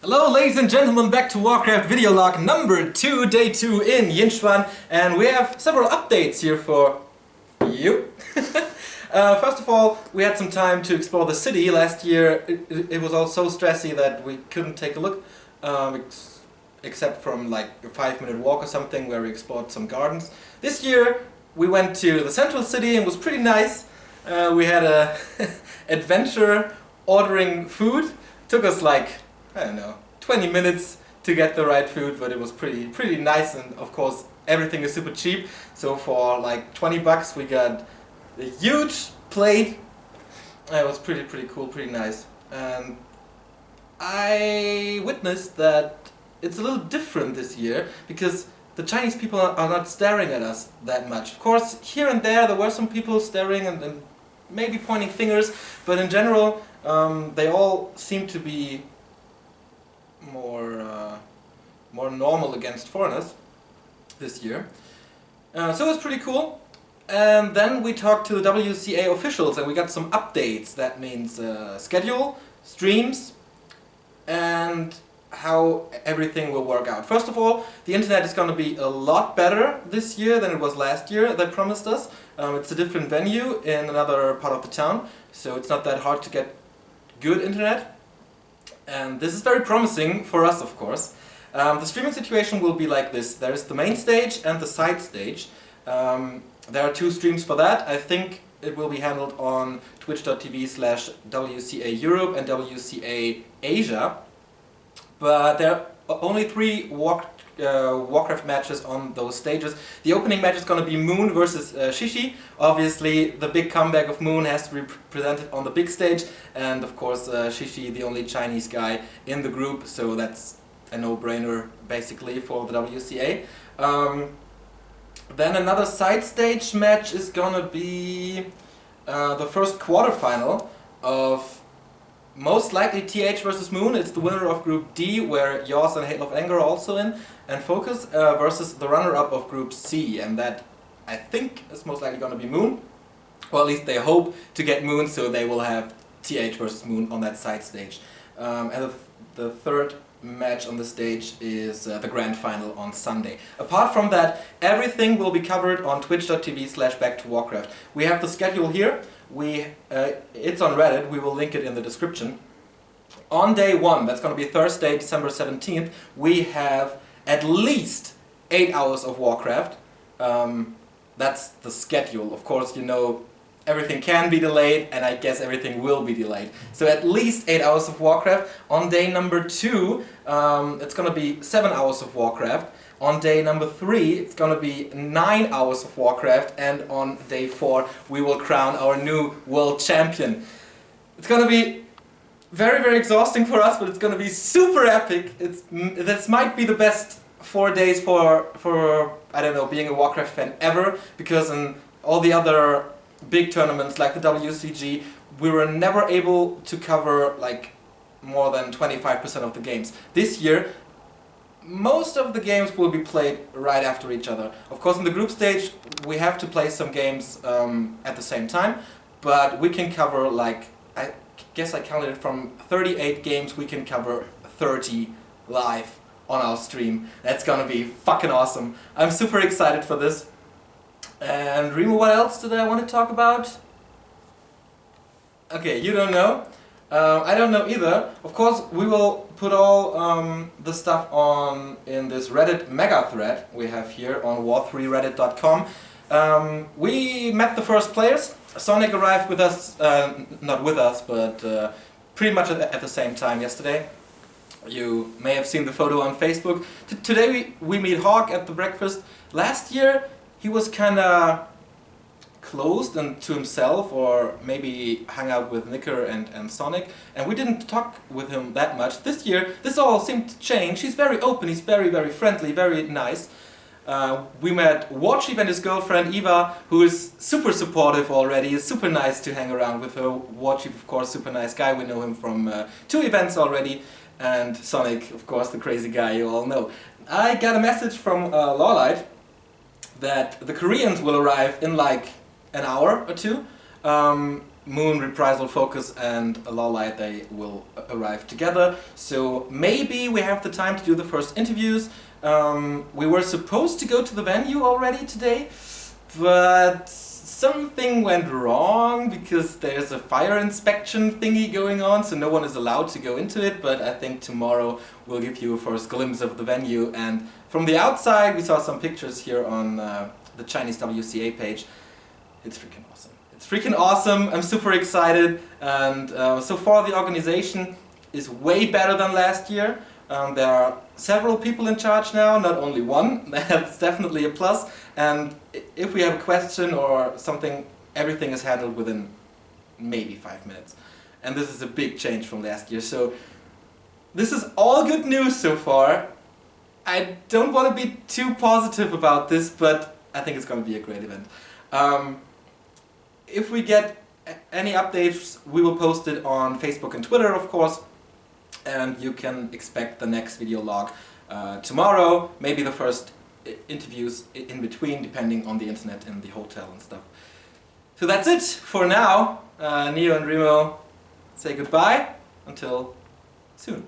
Hello ladies and gentlemen, back to Warcraft video log number 2, day 2 in Yinchuan, and we have several updates here for you. First of all, we had some time to explore the city. Last year it was all so stressy that we couldn't take a look, except from like a 5-minute walk or something where we explored some gardens. This year we went to the central city and it was pretty nice. We had a adventure ordering food. Took us like, I don't know, 20 minutes to get the right food, but it was pretty nice, and of course everything is super cheap. So for like 20 bucks we got a huge plate. It was pretty cool, pretty nice. And I witnessed that it's a little different this year because the Chinese people are not staring at us that much. Of course, here and there were some people staring and maybe pointing fingers, but in general they all seem to be more normal against foreigners this year. So it was pretty cool. And then we talked to the WCA officials and we got some updates. That means schedule, streams, and how everything will work out. First of all, the internet is going to be a lot better this year than it was last year, they promised us. It's a different venue in another part of the town, so it's not that hard to get good internet. And this is very promising for us, of course. The streaming situation will be like this. There's the main stage and the side stage. There are 2 streams for that. I think it will be handled on twitch.tv/WCA Europe and WCA Asia. But there are only 3 Warcraft matches on those stages. The opening match is going to be Moon versus Shishi. Obviously the big comeback of Moon has to be presented on the big stage, and of course Shishi, the only Chinese guy in the group, so that's a no-brainer basically for the WCA. Then another side stage match is gonna be the first quarterfinal of most likely TH versus Moon. It's the winner of Group D, where Yoss and Hate Love Anger are also in, and Focus versus the runner-up of Group C, and that I think is most likely going to be Moon, or at least they hope to get Moon, so they will have TH versus Moon on that side stage. And the third match on the stage is the grand final on Sunday. Apart from that, everything will be covered on twitch.tv/backtowarcraft. We have the schedule here. It's on Reddit, we will link it in the description. On day 1, that's going to be Thursday, December 17th, we have at least 8 hours of Warcraft. That's the schedule. Of course, you know, everything can be delayed, and I guess everything will be delayed. So at least 8 hours of Warcraft. On day number 2, it's going to be 7 hours of Warcraft. On day number 3, it's going to be 9 hours of Warcraft, and on day 4, we will crown our new world champion. It's going to be very exhausting for us, but it's going to be super epic. This might be the best 4 days for I don't know, being a Warcraft fan ever, because in all the other big tournaments like the WCG, we were never able to cover like more than 25% of the games. This year, most of the games will be played right after each other. Of course, in the group stage, we have to play some games at the same time, but we can cover, like, I guess I counted it from 38 games, we can cover 30 live on our stream. That's gonna be fucking awesome. I'm super excited for this. And Remo, what else did I want to talk about? Okay, you don't know. I don't know either. Of course, we will put all the stuff on in this Reddit mega thread we have here on war3reddit.com. We met the first players. Sonic arrived with us, not with us, but pretty much at the same time yesterday. You may have seen the photo on Facebook. Today we meet Hawk at the breakfast. Last year he was kinda closed and to himself, or maybe hung out with Nicker and Sonic, and we didn't talk with him that much. This year, this all seemed to change. He's very open, he's very friendly, very nice. We met Warchief and his girlfriend Eva, who is super supportive already. It's super nice to hang around with her. Warchief, of course, super nice guy, we know him from 2 events already, and Sonic, of course, the crazy guy you all know. I got a message from Lawlight that the Koreans will arrive in like an hour or 2. Moon, Reprisal, Focus and Lawlight, they will arrive together. So maybe we have the time to do the first interviews. We were supposed to go to the venue already today, but something went wrong because there's a fire inspection thingy going on, so no one is allowed to go into it. But I think tomorrow we'll give you a first glimpse of the venue. And from the outside, we saw some pictures here on the Chinese WCA page. It's freaking awesome. It's freaking awesome. I'm super excited. And so far the organization is way better than last year. There are several people in charge now, not only one. That's definitely a plus. And if we have a question or something, everything is handled within maybe 5 minutes. And this is a big change from last year. So this is all good news so far. I don't want to be too positive about this, but I think it's going to be a great event. If we get any updates, we will post it on Facebook and Twitter, of course. And you can expect the next video log tomorrow, maybe the first interviews in between, depending on the internet in the hotel and stuff. So that's it for now. Neo and Remo say goodbye until soon.